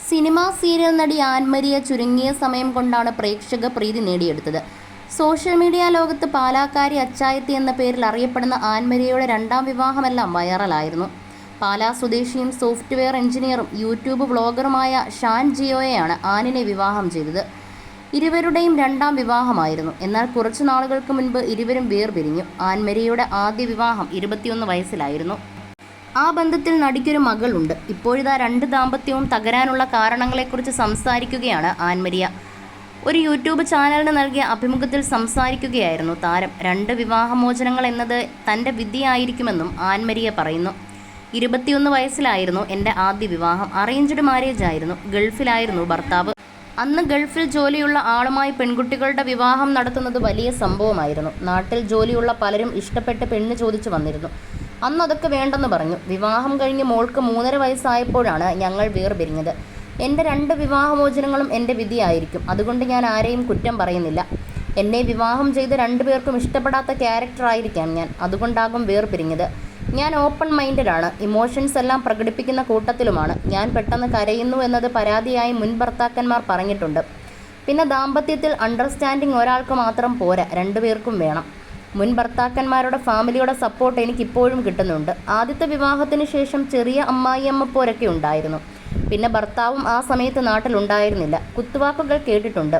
Cinema serial നടി ആൻമരിയ ചുരുങ്ങിയ സമയം കൊണ്ടാണ് പ്രേക്ഷക പ്രീതി നേടിയെടുത്തത്. സോഷ്യൽ മീഡിയ ലോകത്ത് പാലാക്കാരി അച്ചായത്തി എന്ന പേരിൽ അറിയപ്പെടുന്ന ആൻമരിയയുടെ രണ്ടാം വിവാഹമെല്ലാം വൈറലായിരുന്നു. പാലാ സ്വദേശിയും സോഫ്റ്റ്വെയർ എഞ്ചിനീയറും യൂട്യൂബ് വ്ളോഗറുമായ ഷാൻ ജിയോയെയാണ് ആനിനെ വിവാഹം ചെയ്തത്. ഇരുവരുടെയും രണ്ടാം വിവാഹമായിരുന്നു. എന്നാൽ കുറച്ചു നാളുകൾക്ക് മുൻപ് ഇരുവരും വേർപിരിഞ്ഞു. ആൻമരിയയുടെ ആദ്യ വിവാഹം 21 വയസ്സിലായിരുന്നു. ആ ബന്ധത്തിൽ നടിക്കൊരു മകളുണ്ട്. ഇപ്പോഴിതാ രണ്ട് ദാമ്പത്യവും തകരാനുള്ള കാരണങ്ങളെക്കുറിച്ച് സംസാരിക്കുകയാണ് ആൻമരിയ. ഒരു യൂട്യൂബ് ചാനലിന് നൽകിയ അഭിമുഖത്തിൽ സംസാരിക്കുകയായിരുന്നു താരം. 2 വിവാഹമോചനങ്ങൾ എന്നത് തൻ്റെ വിധിയായിരിക്കുമെന്നും ആൻമരിയ പറയുന്നു. 21 വയസ്സിലായിരുന്നു എൻ്റെ ആദ്യ വിവാഹം. അറേഞ്ച്ഡ് മാരേജ് ആയിരുന്നു. ഗൾഫിലായിരുന്നു ഭർത്താവ്. അന്ന് ഗൾഫിൽ ജോലിയുള്ള ആളുമായി പെൺകുട്ടികളുടെ വിവാഹം നടത്തുന്നത് വലിയ സംഭവമായിരുന്നു. നാട്ടിൽ ജോലിയുള്ള പലരും ഇഷ്ടപ്പെട്ട് പെണ്ണ് ചോദിച്ചു വന്നിരുന്നു. അന്ന് അതൊക്കെ വേണ്ടെന്ന് പറഞ്ഞു. വിവാഹം കഴിഞ്ഞ് മോൾക്ക് 3.5 വയസ്സായപ്പോഴാണ് ഞങ്ങൾ വേർപിരിഞ്ഞത്. എൻ്റെ 2 വിവാഹമോചനങ്ങളും എൻ്റെ വിധിയായിരിക്കും. അതുകൊണ്ട് ഞാൻ ആരെയും കുറ്റം പറയുന്നില്ല. എന്നെ വിവാഹം ചെയ്ത് 2 പേർക്കും ഇഷ്ടപ്പെടാത്ത ക്യാരക്ടറായിരിക്കാം ഞാൻ. അതുകൊണ്ടാകും വേർപിരിഞ്ഞത്. ഞാൻ ഓപ്പൺ മൈൻഡഡ്. ഇമോഷൻസ് എല്ലാം പ്രകടിപ്പിക്കുന്ന കൂട്ടത്തിലുമാണ്. ഞാൻ പെട്ടെന്ന് കരയുന്നു എന്നത് പരാതിയായി മുൻ ഭർത്താക്കന്മാർ പറഞ്ഞിട്ടുണ്ട്. പിന്നെ ദാമ്പത്യത്തിൽ അണ്ടർസ്റ്റാൻഡിങ് ഒരാൾക്ക് മാത്രം പോരാ, 2 പേർക്കും വേണം. മുൻ ഭർത്താക്കന്മാരുടെ ഫാമിലിയുടെ സപ്പോർട്ട് എനിക്കിപ്പോഴും കിട്ടുന്നുണ്ട്. ആദ്യത്തെ വിവാഹത്തിന് ശേഷം ചെറിയ അമ്മായിയമ്മപ്പോരൊക്കെ ഉണ്ടായിരുന്നു. പിന്നെ ഭർത്താവും ആ സമയത്ത് നാട്ടിലുണ്ടായിരുന്നില്ല. കുത്തുവാക്കുകൾ കേട്ടിട്ടുണ്ട്.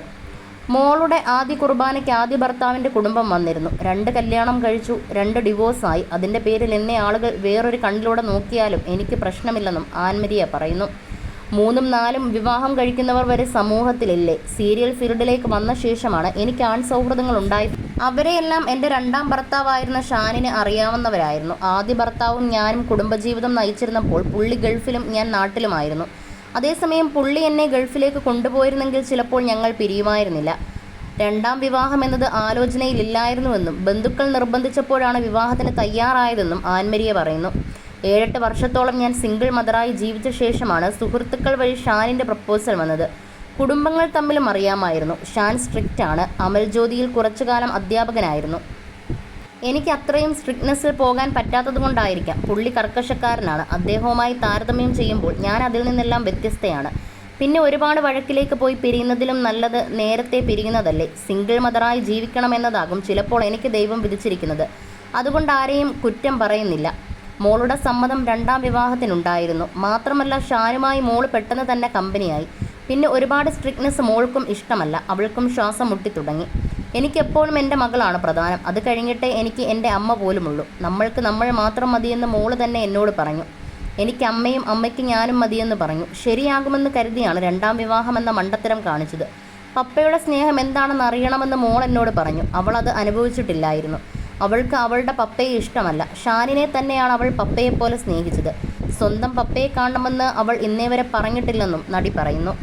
മോളുടെ ആദ്യ കുർബാനയ്ക്ക് ആദ്യ ഭർത്താവിൻ്റെ കുടുംബം വന്നിരുന്നു. 2 കല്യാണം കഴിച്ചു, 2 ഡിവോഴ്സായി. അതിൻ്റെ പേരിൽ എന്നെ ആളുകൾ വേറൊരു കണ്ണിലൂടെ നോക്കിയാലും എനിക്ക് പ്രശ്നമില്ലെന്നും ആൻമരിയ പറയുന്നു. 3ഉം 4ഉം വിവാഹം കഴിക്കുന്നവർ വരെ സമൂഹത്തിലില്ലേ? സീരിയൽ ഫീൽഡിലേക്ക് വന്ന ശേഷമാണ് എനിക്ക് ആൺ സൗഹൃദങ്ങൾ ഉണ്ടായത്. അവരെയെല്ലാം എൻ്റെ രണ്ടാം ഭർത്താവായിരുന്ന ഷാനിന് അറിയാവുന്നവരായിരുന്നു. ആദ്യ ഭർത്താവും ഞാനും കുടുംബജീവിതം നയിച്ചിരുന്നപ്പോൾ പുള്ളി ഗൾഫിലും ഞാൻ നാട്ടിലുമായിരുന്നു. അതേസമയം പുള്ളി എന്നെ ഗൾഫിലേക്ക് കൊണ്ടുപോയിരുന്നെങ്കിൽ ചിലപ്പോൾ ഞങ്ങൾ പിരിയുമായിരുന്നില്ല. രണ്ടാം വിവാഹം എന്നത് ആലോചനയിലില്ലായിരുന്നുവെന്നും ബന്ധുക്കൾ നിർബന്ധിച്ചപ്പോഴാണ് വിവാഹത്തിന് തയ്യാറായതെന്നും ആൻമരിയ പറയുന്നു. 7-8 വർഷത്തോളം ഞാൻ സിംഗിൾ മദറായി ജീവിച്ച ശേഷമാണ് സുഹൃത്തുക്കൾ വഴി ഷാനിൻ്റെ പ്രപ്പോസൽ വന്നത്. കുടുംബങ്ങൾ തമ്മിലും അറിയാമായിരുന്നു. ഷാൻ സ്ട്രിക്റ്റ് ആണ്. അമൽജ്യോതിയിൽ കുറച്ചുകാലം അധ്യാപകനായിരുന്നു. എനിക്ക് അത്രയും സ്ട്രിക്ട്നെസ്സിൽ പോകാൻ പറ്റാത്തതുകൊണ്ടായിരിക്കാം. പുള്ളി കർക്കശക്കാരനാണ്. അദ്ദേഹവുമായി താരതമ്യം ചെയ്യുമ്പോൾ ഞാൻ അതിൽ നിന്നെല്ലാം വ്യത്യസ്തയാണ്. പിന്നെ ഒരുപാട് വഴക്കിലേക്ക് പോയി പിരിയുന്നതിലും നല്ലത് നേരത്തെ പിരിയുന്നതല്ലേ? സിംഗിൾ മദറായി ജീവിക്കണമെന്നതാകും ചിലപ്പോൾ എനിക്ക് ദൈവം വിധിച്ചിരിക്കുന്നത്. അതുകൊണ്ട് ആരെയും കുറ്റം പറയുന്നില്ല. മോളുടെ സമ്മതം രണ്ടാം വിവാഹത്തിനുണ്ടായിരുന്നു. മാത്രമല്ല ഷാനുമായി മോള് പെട്ടെന്ന് തന്നെ കമ്പനിയായി. പിന്നെ ഒരുപാട് സ്ട്രിക്ട്നെസ് മോൾക്കും ഇഷ്ടമല്ല. അവൾക്കും ശ്വാസം മുട്ടിത്തുടങ്ങി. എനിക്കെപ്പോഴും എൻ്റെ മകളാണ് പ്രധാനം. അത് കഴിഞ്ഞിട്ടേ എനിക്ക് എൻ്റെ അമ്മ പോലുമുള്ളൂ. നമ്മൾക്ക് നമ്മൾ മാത്രം മതിയെന്ന് മോള് തന്നെ എന്നോട് പറഞ്ഞു. എനിക്ക് അമ്മയും അമ്മയ്ക്ക് ഞാനും മതിയെന്ന് പറഞ്ഞു. ശരിയാകുമെന്ന് കരുതിയാണ് രണ്ടാം വിവാഹം എന്ന മണ്ടത്തരം കാണിച്ചത്. പപ്പയുടെ സ്നേഹം എന്താണെന്ന് അറിയണമെന്ന് മോൾ എന്നോട് പറഞ്ഞു. അവൾ അത് അനുഭവിച്ചിട്ടില്ലായിരുന്നു. അവൾക്ക് അവളുടെ പപ്പയെ ഇഷ്ടമല്ല. ഷാനിനെ തന്നെയാണ് അവൾ പപ്പയെപ്പോലെ സ്നേഹിച്ചത്. സ്വന്തം പപ്പയെ കാണണമെന്ന് അവൾ ഇന്നേ വരെ പറഞ്ഞിട്ടില്ലെന്നും നടി പറയുന്നു.